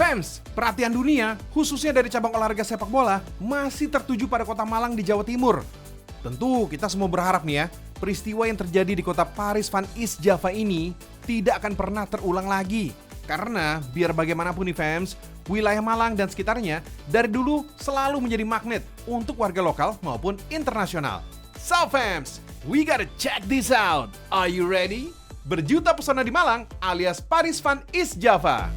Fans, perhatian dunia, khususnya dari cabang olahraga sepak bola, masih tertuju pada kota Malang di Jawa Timur. Tentu kita semua berharap nih ya, peristiwa yang terjadi di kota Paris van East Java ini tidak akan pernah terulang lagi. Karena biar bagaimanapun nih fans, wilayah Malang dan sekitarnya dari dulu selalu menjadi magnet untuk warga lokal maupun internasional. So fans, we gotta check this out. Are you ready? Berjuta pesona di Malang alias Paris van East Java.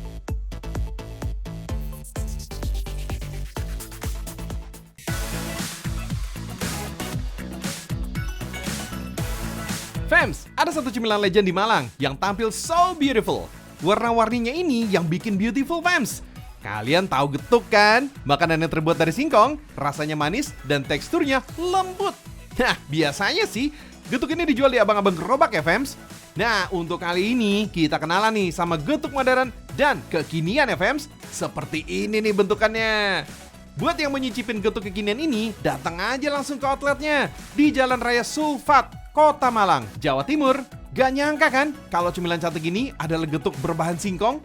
Fans, ada satu cemilan legend di Malang yang tampil so beautiful. Warna-warninya ini yang bikin beautiful fans. Kalian tahu getuk kan? Makanan yang terbuat dari singkong, rasanya manis dan teksturnya lembut. Nah, biasanya sih getuk ini dijual di abang-abang gerobak ya fans. Nah, untuk kali ini kita kenalan nih sama getuk modern dan kekinian ya fans. Seperti ini nih bentukannya. Buat yang menyicipin getuk kekinian ini, datang aja langsung ke outletnya di Jalan Raya Sulfat, Kota Malang, Jawa Timur. Gak nyangka kan kalau cemilan cantik ini adalah getuk berbahan singkong?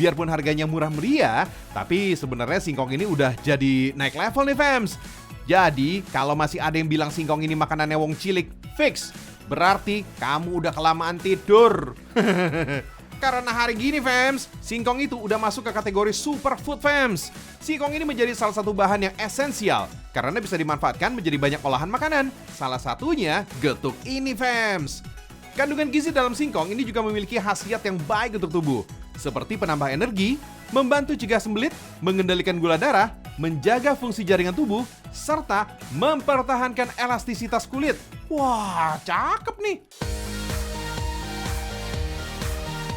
Biarpun harganya murah meriah, tapi sebenarnya singkong ini udah jadi naik level nih fams. Jadi kalau masih ada yang bilang singkong ini makanannya wong cilik, fix. Berarti kamu udah kelamaan tidur. Karena hari gini fams, singkong itu udah masuk ke kategori superfood fams. Singkong ini menjadi salah satu bahan yang esensial karena bisa dimanfaatkan menjadi banyak olahan makanan. Salah satunya getuk ini fams. Kandungan gizi dalam singkong ini juga memiliki khasiat yang baik untuk tubuh, seperti penambah energi, membantu cegah sembelit, mengendalikan gula darah, menjaga fungsi jaringan tubuh, serta mempertahankan elastisitas kulit. Wah, cakep nih!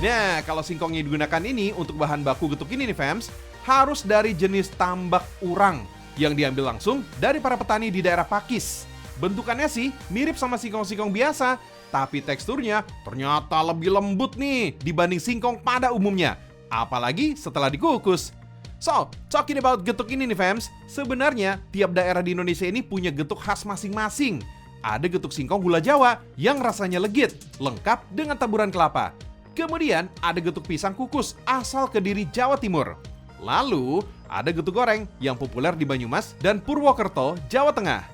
Nah, kalau singkong yang digunakan ini untuk bahan baku getuk ini nih fams, harus dari jenis tambak urang yang diambil langsung dari para petani di daerah Pakis. Bentukannya sih mirip sama singkong-singkong biasa, tapi teksturnya ternyata lebih lembut nih dibanding singkong pada umumnya, apalagi setelah dikukus. So, talking about getuk ini nih fams, sebenarnya tiap daerah di Indonesia ini punya getuk khas masing-masing. Ada getuk singkong gula Jawa yang rasanya legit, lengkap dengan taburan kelapa. Kemudian ada getuk pisang kukus asal Kediri, Jawa Timur. Lalu ada getuk goreng yang populer di Banyumas dan Purwokerto, Jawa Tengah.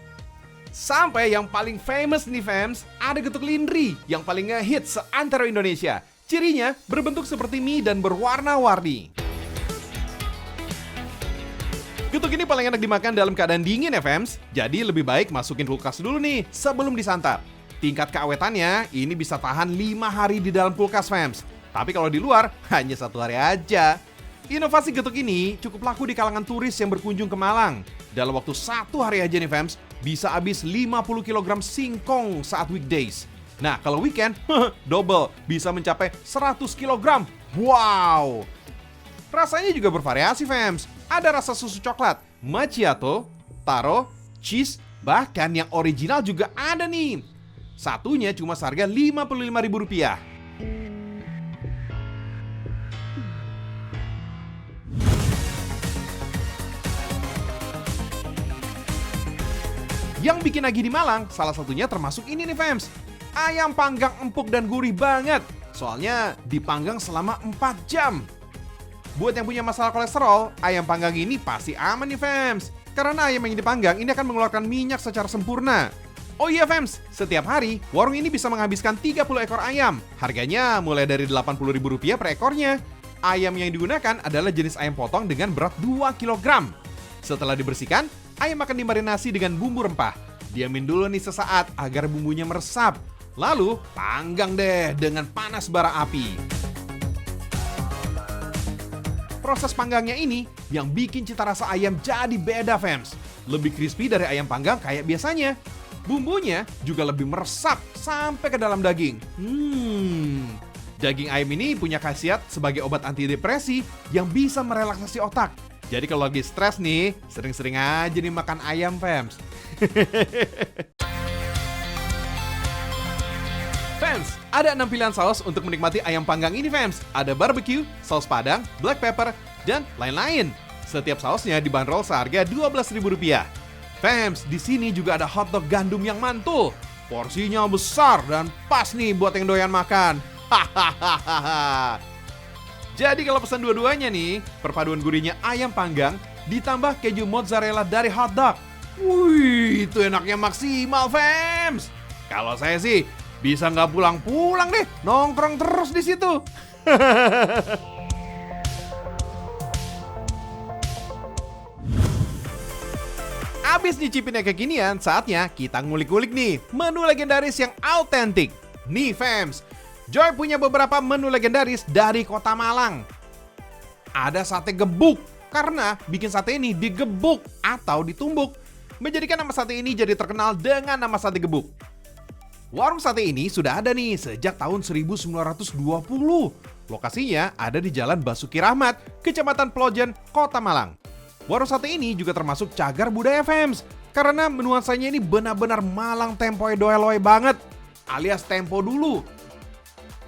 Sampai yang paling famous nih fams, ada getuk lindri yang paling ngehits seantero Indonesia. Cirinya berbentuk seperti mie dan berwarna-warni. Getuk ini paling enak dimakan dalam keadaan dingin ya fams. Jadi lebih baik masukin kulkas dulu nih sebelum disantap. Tingkat keawetannya ini bisa tahan 5 hari di dalam kulkas fams. Tapi kalau di luar hanya 1 hari aja. Inovasi getuk ini cukup laku di kalangan turis yang berkunjung ke Malang. Dalam waktu 1 hari aja nih fams, bisa habis 50 kg singkong saat weekdays. Nah kalau weekend, double, bisa mencapai 100 kg. Wow! Rasanya juga bervariasi fams. Ada rasa susu coklat, macchiato, taro, cheese, bahkan yang original juga ada nih. Satunya cuma seharga Rp55.000. Yang bikin nagih di Malang, salah satunya termasuk ini nih fams. Ayam panggang empuk dan gurih banget. Soalnya dipanggang selama 4 jam. Buat yang punya masalah kolesterol, ayam panggang ini pasti aman nih fams. Karena ayam yang dipanggang ini akan mengeluarkan minyak secara sempurna. Oh iya fams, setiap hari warung ini bisa menghabiskan 30 ekor ayam. Harganya mulai dari Rp80.000 per ekornya. Ayam yang digunakan adalah jenis ayam potong dengan berat 2 kg. Setelah dibersihkan, ayam akan dimarinasi dengan bumbu rempah. Diamin dulu nih sesaat agar bumbunya meresap. Lalu panggang deh dengan panas bara api. Proses panggangnya ini yang bikin cita rasa ayam jadi beda fams. Lebih crispy dari ayam panggang kayak biasanya. Bumbunya juga lebih meresap sampai ke dalam daging. Daging ayam ini punya khasiat sebagai obat antidepresi yang bisa merelaksasi otak. Jadi kalau lagi stres nih, sering-sering aja nih makan ayam fams. Fans, ada 6 pilihan saus untuk menikmati ayam panggang ini fans. Ada barbecue, saus padang, black pepper, dan lain-lain. Setiap sausnya dibanderol seharga Rp12.000. Fams, di sini juga ada hotdog gandum yang mantul. Porsinya besar dan pas nih buat yang doyan makan. Hahaha. Jadi kalau pesan dua-duanya nih, perpaduan gurihnya ayam panggang ditambah keju mozzarella dari hotdog. Wih, itu enaknya maksimal, fams. Kalau saya sih bisa nggak pulang-pulang deh, nongkrong terus di situ. Abis nyicipin yang kekinian, saatnya kita ngulik-ngulik nih menu legendaris yang autentik. Nih fams, Joy punya beberapa menu legendaris dari Kota Malang. Ada sate gebuk, karena bikin sate ini digebuk atau ditumbuk, menjadikan nama sate ini jadi terkenal dengan nama sate gebuk. Warung sate ini sudah ada nih sejak tahun 1920. Lokasinya ada di Jalan Basuki Rahmat, Kecamatan Plojen, Kota Malang. Warung sate ini juga termasuk cagar budaya fams, karena nuansanya ini benar-benar Malang tempoe doeloe banget, alias tempo dulu.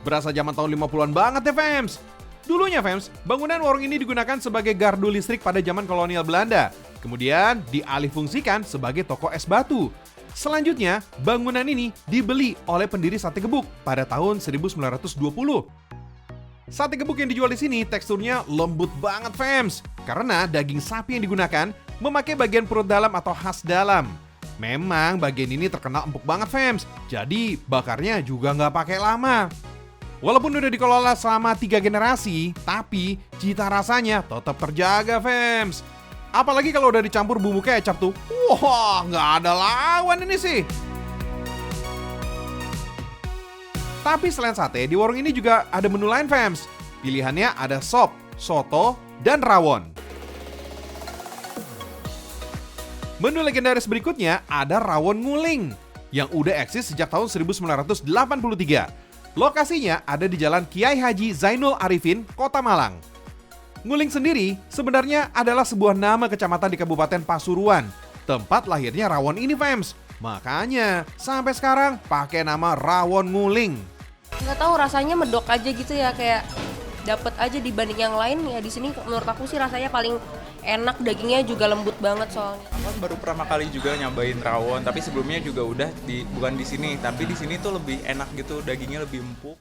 Berasa zaman tahun 50-an banget ya fams. Dulunya fams, bangunan warung ini digunakan sebagai gardu listrik pada zaman kolonial Belanda. Kemudian dialihfungsikan sebagai toko es batu. Selanjutnya, bangunan ini dibeli oleh pendiri sate gebuk pada tahun 1920. Sate gebuk yang dijual di sini teksturnya lembut banget fams, karena daging sapi yang digunakan memakai bagian perut dalam atau khas dalam. Memang bagian ini terkenal empuk banget fams, jadi bakarnya juga nggak pakai lama. Walaupun udah dikelola selama 3 generasi, tapi cita rasanya tetap terjaga fams. Apalagi kalau udah dicampur bumbu kecap tuh, wah nggak ada lawan ini sih. Tapi selain sate, di warung ini juga ada menu lain fams. Pilihannya ada sop, soto, dan rawon. Menu legendaris berikutnya ada rawon nguling, yang udah eksis sejak tahun 1983. Lokasinya ada di Jalan Kiai Haji Zainul Arifin, Kota Malang. Nguling sendiri sebenarnya adalah sebuah nama kecamatan di Kabupaten Pasuruan, tempat lahirnya rawon ini fams. Makanya sampai sekarang pakai nama rawon nguling. Nggak tahu, rasanya medok aja gitu ya, kayak dapet aja dibanding yang lain ya. Di sini menurut aku sih rasanya paling enak, dagingnya juga lembut banget soalnya. Aku baru pertama kali juga nyobain rawon, tapi sebelumnya juga udah bukan di sini, tapi di sini tuh lebih enak gitu, dagingnya lebih empuk.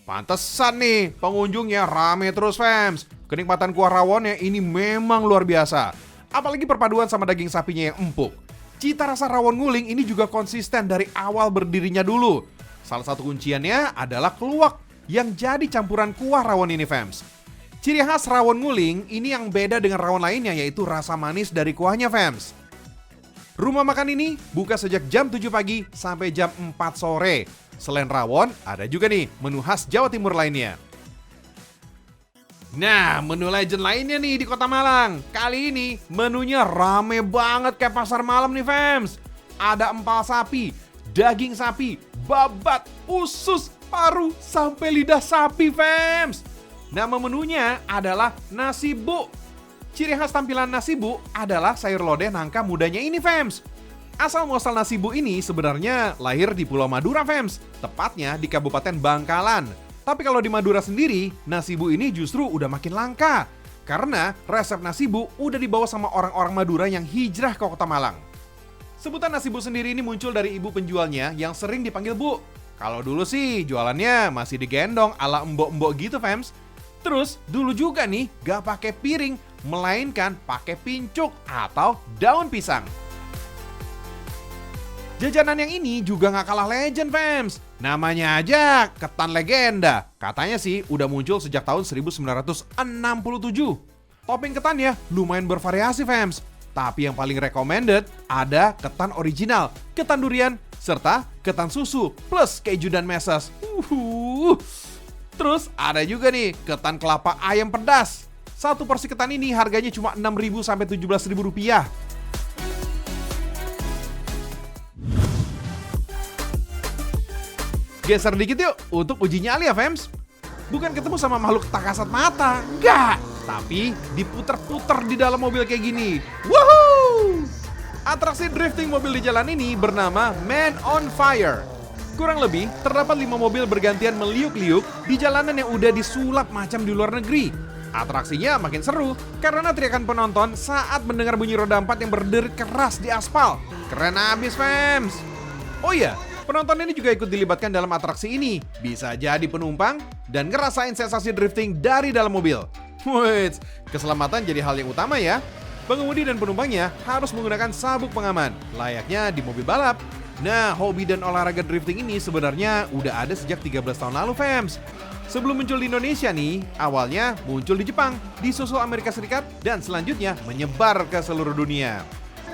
Pantesan nih pengunjungnya rame terus fams. Kenikmatan kuah rawonnya ini memang luar biasa. Apalagi perpaduan sama daging sapinya yang empuk. Cita rasa rawon nguling ini juga konsisten dari awal berdirinya dulu. Salah satu kunciannya adalah keluak yang jadi campuran kuah rawon ini fams. Ciri khas rawon nguling ini yang beda dengan rawon lainnya, yaitu rasa manis dari kuahnya fams. Rumah makan ini buka sejak jam 7 pagi sampai jam 4 sore. Selain rawon, ada juga nih menu khas Jawa Timur lainnya. Nah, menu legend lainnya nih di Kota Malang. Kali ini menunya rame banget kayak pasar malam nih fams. Ada empal sapi, daging sapi, babat, usus, paru, sampai lidah sapi fams. Nama menunya adalah nasi bu. Ciri khas tampilan nasi bu adalah sayur lodeh nangka mudanya ini fams. Asal muasal nasi bu ini sebenarnya lahir di Pulau Madura fams, tepatnya di Kabupaten Bangkalan. Tapi kalau di Madura sendiri, nasi bu ini justru udah makin langka. Karena resep nasi bu udah dibawa sama orang-orang Madura yang hijrah ke Kota Malang. Sebutan nasi bu sendiri ini muncul dari ibu penjualnya yang sering dipanggil bu. Kalau dulu sih jualannya masih digendong ala embok-embok gitu fams. Terus dulu juga nih gak pakai piring, melainkan pakai pincuk atau daun pisang. Jajanan yang ini juga gak kalah legend fams. Namanya aja ketan legenda. Katanya sih udah muncul sejak tahun 1967. Topping ketannya lumayan bervariasi fams. Tapi yang paling recommended ada ketan original, ketan durian, serta ketan susu plus keju dan meses. Terus ada juga nih ketan kelapa ayam pedas. Satu porsi ketan ini harganya cuma 6.000 sampai 17.000 rupiah. Geser dikit yuk untuk uji nyali ya fams. Bukan ketemu sama makhluk tak kasat mata, enggak. Tapi diputer-puter di dalam mobil kayak gini. Woohoo! Atraksi drifting mobil di jalan ini bernama Man on Fire. Kurang lebih terdapat 5 mobil bergantian meliuk-liuk di jalanan yang udah disulap macam di luar negeri. Atraksinya makin seru karena teriakan penonton saat mendengar bunyi roda 4 yang berderik keras di aspal. Keren abis fams. Oh iya, Penonton ini juga ikut dilibatkan dalam atraksi ini. Bisa jadi penumpang dan ngerasain sensasi drifting dari dalam mobil. Wait, keselamatan jadi hal yang utama ya. Pengemudi dan penumpangnya harus menggunakan sabuk pengaman, layaknya di mobil balap. Nah, hobi dan olahraga drifting ini sebenarnya udah ada sejak 13 tahun lalu, fams. Sebelum muncul di Indonesia nih, awalnya muncul di Jepang, disusul Amerika Serikat, dan selanjutnya menyebar ke seluruh dunia.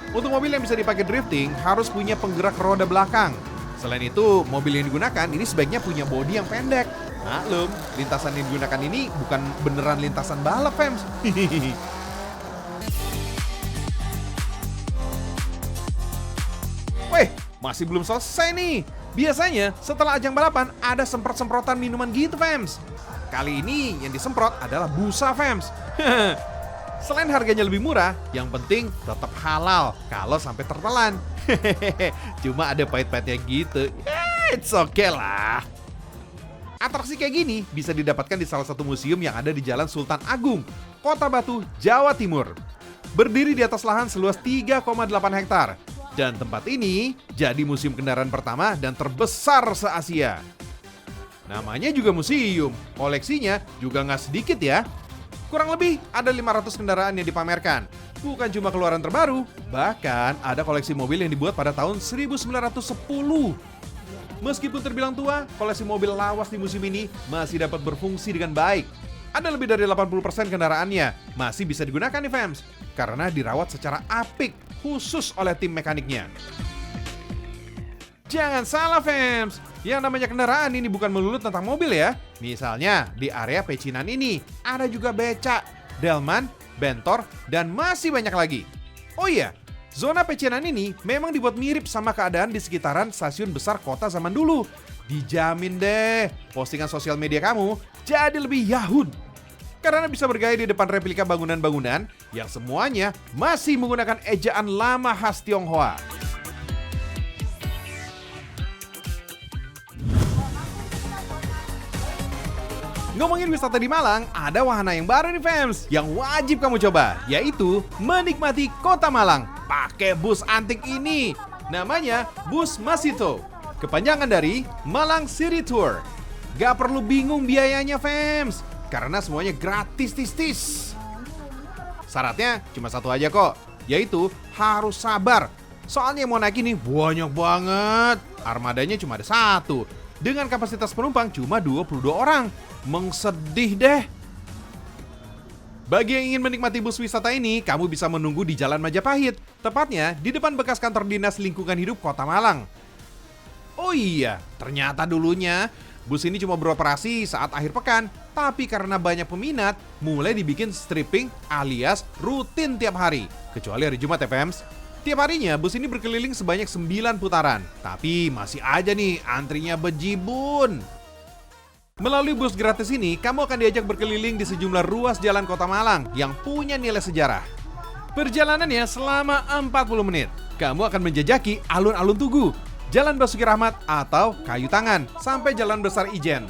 Untuk mobil yang bisa dipakai drifting, harus punya penggerak roda belakang. Selain itu, mobil yang digunakan ini sebaiknya punya bodi yang pendek. Maklum, lintasan yang digunakan ini bukan beneran lintasan balap, fams. Weh, masih belum selesai nih. Biasanya setelah ajang balapan ada semprot-semprotan minuman gitu, fams. Kali ini yang disemprot adalah busa, fams. Selain harganya lebih murah, yang penting tetap halal kalau sampai tertelan. Cuma ada pahit-pahitnya gitu. It's okay lah. Atraksi kayak gini bisa didapatkan di salah satu museum yang ada di Jalan Sultan Agung, Kota Batu, Jawa Timur. Berdiri di atas lahan seluas 3,8 hektar. Dan tempat ini jadi museum kendaraan pertama dan terbesar se-Asia. Namanya juga museum, koleksinya juga nggak sedikit ya. Kurang lebih ada 500 kendaraan yang dipamerkan. Bukan cuma keluaran terbaru, bahkan ada koleksi mobil yang dibuat pada tahun 1910. Meskipun terbilang tua, koleksi mobil lawas di museum ini masih dapat berfungsi dengan baik. Ada lebih dari 80% kendaraannya masih bisa digunakan nih, fams, karena dirawat secara apik khusus oleh tim mekaniknya. Jangan salah, fams, yang namanya kendaraan ini bukan melulu tentang mobil ya. Misalnya di area pecinan ini ada juga becak, delman, bentor, dan masih banyak lagi. Oh iya, zona pecinan ini memang dibuat mirip sama keadaan di sekitaran stasiun besar kota zaman dulu. Dijamin deh, postingan sosial media kamu jadi lebih yahud. Karena bisa bergaya di depan replika bangunan-bangunan yang semuanya masih menggunakan ejaan lama khas Tionghoa. Ngomongin wisata di Malang, ada wahana yang baru nih, fams, yang wajib kamu coba, yaitu menikmati kota Malang pakai bus antik ini. Namanya Bus Masito, kepanjangan dari Malang City Tour. Gak perlu bingung biayanya, fams, karena semuanya gratis tis. Syaratnya cuma satu aja kok, yaitu harus sabar. Soalnya yang mau naik ini banyak banget. Armadanya cuma ada satu, dengan kapasitas penumpang cuma 22 orang. Mengsedih deh. Bagi yang ingin menikmati bus wisata ini, kamu bisa menunggu di Jalan Majapahit, tepatnya di depan bekas kantor Dinas Lingkungan Hidup Kota Malang. Oh iya, ternyata dulunya bus ini cuma beroperasi saat akhir pekan, tapi karena banyak peminat, mulai dibikin stripping alias rutin tiap hari, kecuali hari Jumat ya, fams. Tiap harinya bus ini berkeliling sebanyak 9 putaran, tapi masih aja nih antrinya bejibun. Melalui bus gratis ini, kamu akan diajak berkeliling di sejumlah ruas jalan Kota Malang yang punya nilai sejarah. Perjalanannya selama 40 menit. Kamu akan menjajaki alun-alun Tugu, Jalan Basuki Rahmat atau Kayu Tangan, sampai Jalan Besar Ijen.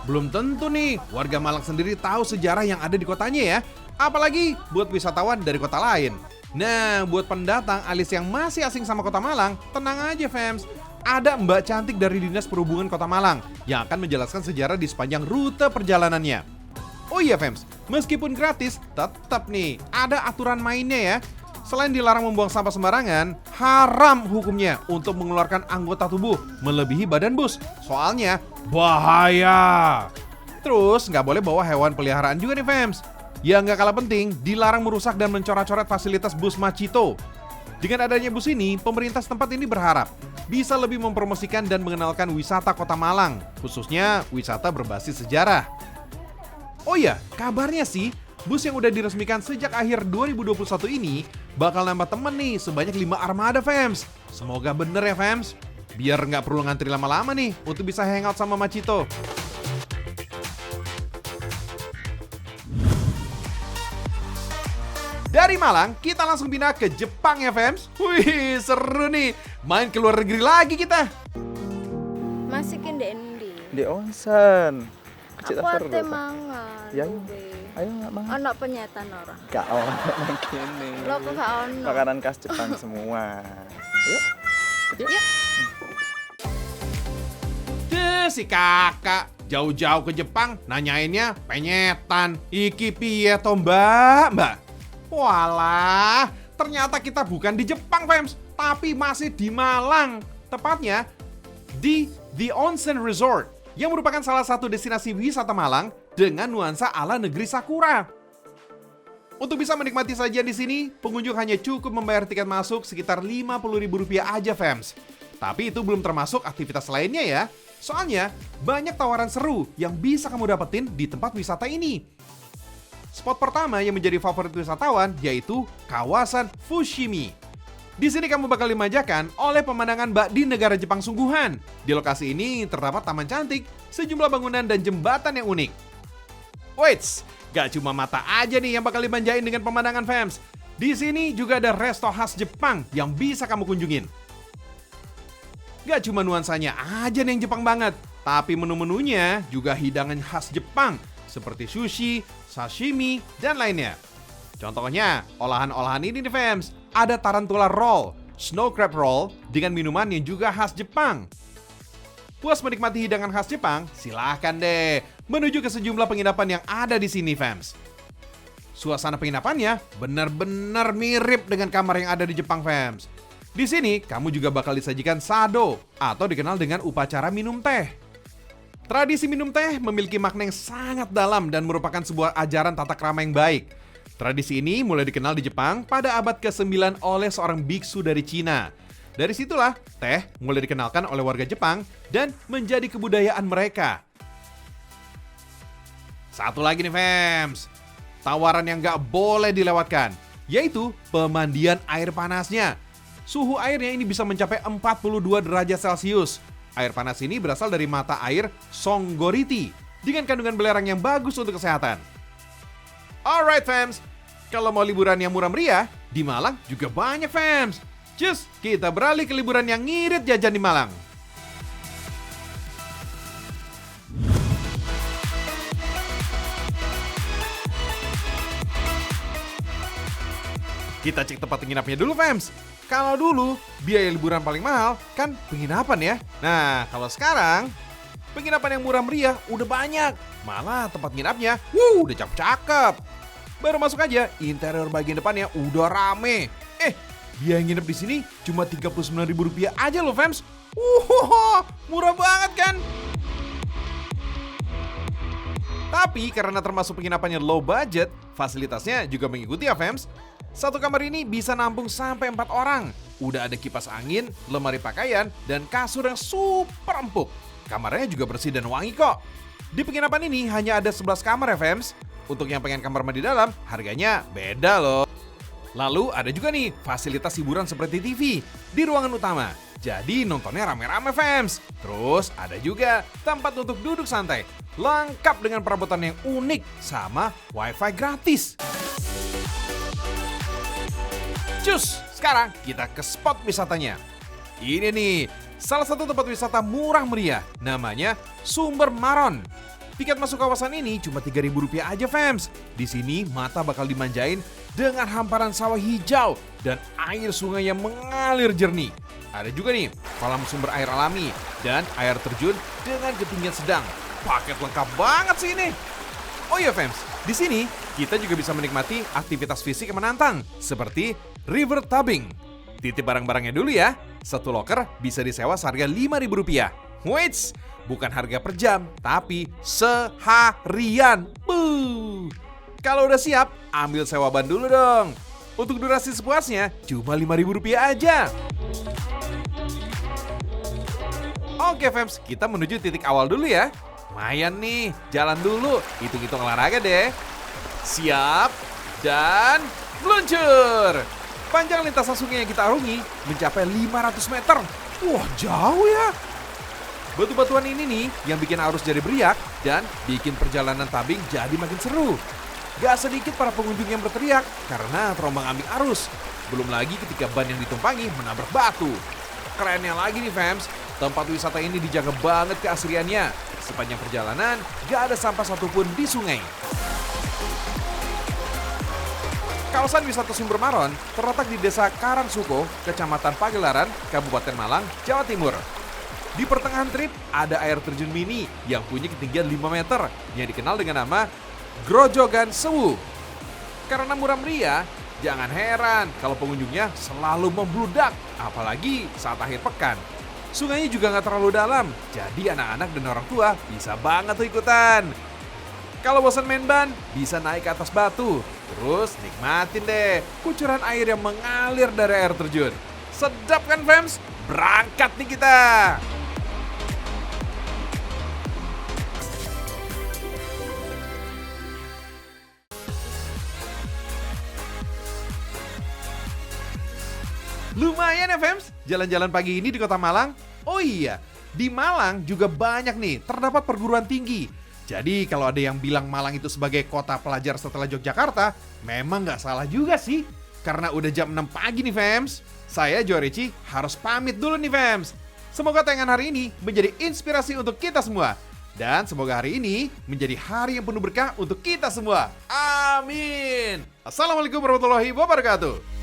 Belum tentu nih warga Malang sendiri tahu sejarah yang ada di kotanya ya. Apalagi buat wisatawan dari kota lain. Nah, buat pendatang alias yang masih asing sama Kota Malang, tenang aja, fams. Ada Mbak Cantik dari Dinas Perhubungan Kota Malang yang akan menjelaskan sejarah di sepanjang rute perjalanannya. Oh iya, fams, meskipun gratis, tetap nih ada aturan mainnya ya. Selain dilarang membuang sampah sembarangan, haram hukumnya untuk mengeluarkan anggota tubuh melebihi badan bus. Soalnya bahaya. Terus nggak boleh bawa hewan peliharaan juga nih, fams. Yang nggak kalah penting, dilarang merusak dan mencoret-coret fasilitas bus Macito. Dengan adanya bus ini, pemerintah setempat ini berharap bisa lebih mempromosikan dan mengenalkan wisata Kota Malang, khususnya wisata berbasis sejarah. Oh iya, kabarnya sih, bus yang udah diresmikan sejak akhir 2021 ini bakal nambah temen nih sebanyak 5 armada, fams. Semoga bener ya, fams, biar nggak perlu ngantri lama-lama nih untuk bisa hangout sama Macito. Dari Malang, kita langsung pindah ke Jepang ya, fams. Wih, seru nih. Main ke luar negeri lagi kita. Masikin di endi. Di onsen. Kecil Aku seru ate tuh. mangan. Ya, Bube. ayo nggak mangan. Ono penyetan ora? Gak ono nang kene. Lo kok gak ono? Makanan khas Jepang semua. Yuk. Yuk. Si kakak jauh-jauh ke Jepang nanyainnya penyetan. Iki piye to mbak? Walah, ternyata kita bukan di Jepang fams, tapi masih di Malang. Tepatnya di The Onsen Resort, yang merupakan salah satu destinasi wisata Malang dengan nuansa ala negeri Sakura. Untuk bisa menikmati sajian di sini, pengunjung hanya cukup membayar tiket masuk sekitar Rp50.000 aja fams. Tapi itu belum termasuk aktivitas lainnya ya. Soalnya banyak tawaran seru yang bisa kamu dapetin di tempat wisata ini. Spot pertama yang menjadi favorit wisatawan yaitu kawasan Fushimi. Di sini kamu bakal dimanjakan oleh pemandangan bak di negara Jepang sungguhan. Di lokasi ini terdapat taman cantik, sejumlah bangunan dan jembatan yang unik. Wait, gak cuma mata aja nih yang bakal dimanjain dengan pemandangan fams. Di sini juga ada resto khas Jepang yang bisa kamu kunjungin. Gak cuma nuansanya aja nih yang Jepang banget, tapi menu-menunya juga hidangan khas Jepang seperti sushi, sashimi, dan lainnya. Contohnya, olahan-olahan ini nih fams, ada tarantula roll, snow crab roll dengan minuman yang juga khas Jepang. Puas menikmati hidangan khas Jepang, silahkan deh menuju ke sejumlah penginapan yang ada di sini fams. Suasana penginapannya benar-benar mirip dengan kamar yang ada di Jepang fams. Di sini, kamu juga bakal disajikan sado, atau dikenal dengan upacara minum teh. Tradisi minum teh memiliki makna yang sangat dalam dan merupakan sebuah ajaran tata krama yang baik. Tradisi ini mulai dikenal di Jepang pada abad ke-9 oleh seorang biksu dari Cina. Dari situlah, teh mulai dikenalkan oleh warga Jepang dan menjadi kebudayaan mereka. Satu lagi nih fams, tawaran yang gak boleh dilewatkan, yaitu pemandian air panasnya. Suhu airnya ini bisa mencapai 42 derajat Celcius. Air panas ini berasal dari mata air Songgoriti dengan kandungan belerang yang bagus untuk kesehatan. Alright fams, kalau mau liburan yang murah meriah, di Malang juga banyak fams. Cus, kita beralih ke liburan yang ngirit jajan di Malang. Kita cek tempat penginapannya dulu fams. Kalau dulu, biaya liburan paling mahal kan penginapan ya. Nah, kalau sekarang, penginapan yang murah meriah udah banyak. Malah tempat nginapnya, udah cakep-cakep. Baru masuk aja, interior bagian depannya udah rame. Biaya nginep di sini cuma Rp39.000 aja loh fams. Murah banget kan? Tapi karena termasuk penginapannya low budget, fasilitasnya juga mengikuti ya fams. Satu kamar ini bisa nampung sampai 4 orang. Udah ada kipas angin, lemari pakaian, dan kasur yang super empuk. Kamarnya juga bersih dan wangi kok. Di penginapan ini hanya ada 11 kamar ya fams. Untuk yang pengen kamar mandi dalam, harganya beda loh. Lalu ada juga nih fasilitas hiburan seperti TV di ruangan utama. Jadi nontonnya rame-rame fams. Terus ada juga tempat untuk duduk santai. Lengkap dengan perabotan yang unik sama wifi gratis. Cus, sekarang kita ke spot wisatanya. Ini nih, salah satu tempat wisata murah meriah, namanya Sumber Maron. Tiket masuk kawasan ini cuma Rp3.000 aja fams. Di sini mata bakal dimanjain dengan hamparan sawah hijau dan air sungai yang mengalir jernih. Ada juga nih kolam sumber air alami dan air terjun dengan ketinggian sedang. Paket lengkap banget sih ini. Oh iya fams, di sini kita juga bisa menikmati aktivitas fisik yang menantang seperti river tubing. Titip barang-barangnya dulu ya. Satu loker bisa disewa seharga Rp5.000. Wait, bukan harga per jam, tapi seharian. Kalau udah siap, ambil sewa ban dulu dong. Untuk durasi sepuasnya, cuma Rp5.000 aja. Oke fams, kita menuju titik awal dulu ya. Lumayan nih, jalan dulu, hitung-hitung olahraga deh. Siap, dan meluncur. Panjang lintasan sungai yang kita arungi mencapai 500 meter. Wah, jauh ya. Batu-batuan ini nih yang bikin arus jadi beriak dan bikin perjalanan tubing jadi makin seru. Gak sedikit para pengunjung yang berteriak karena terombang-ambing arus. Belum lagi ketika ban yang ditumpangi menabrak batu. Kerennya lagi nih fams, tempat wisata ini dijaga banget keasriannya. Sepanjang perjalanan gak ada sampah satupun di sungai. Kawasan wisata Sumber Maron terletak di Desa Karangsuko, Kecamatan Pagelaran, Kabupaten Malang, Jawa Timur. Di pertengahan trip ada air terjun mini yang punya ketinggian 5 meter yang dikenal dengan nama Grojogan Sewu. Karena murah meriah, jangan heran kalau pengunjungnya selalu membludak, apalagi saat akhir pekan. Sungainya juga nggak terlalu dalam, jadi anak-anak dan orang tua bisa banget tuh ikutan. Kalau bosan main ban, bisa naik ke atas batu, terus nikmatin deh kucuran air yang mengalir dari air terjun. Sedap kan fams? Berangkat nih kita! Lumayan ya fams, jalan-jalan pagi ini di kota Malang. Oh iya, di Malang juga banyak nih terdapat perguruan tinggi. Jadi kalau ada yang bilang Malang itu sebagai kota pelajar setelah Yogyakarta, memang nggak salah juga sih. Karena udah jam 6 pagi nih fams. Saya Joe Ricci harus pamit dulu nih fams. Semoga tayangan hari ini menjadi inspirasi untuk kita semua. Dan semoga hari ini menjadi hari yang penuh berkah untuk kita semua. Amin. Assalamualaikum warahmatullahi wabarakatuh.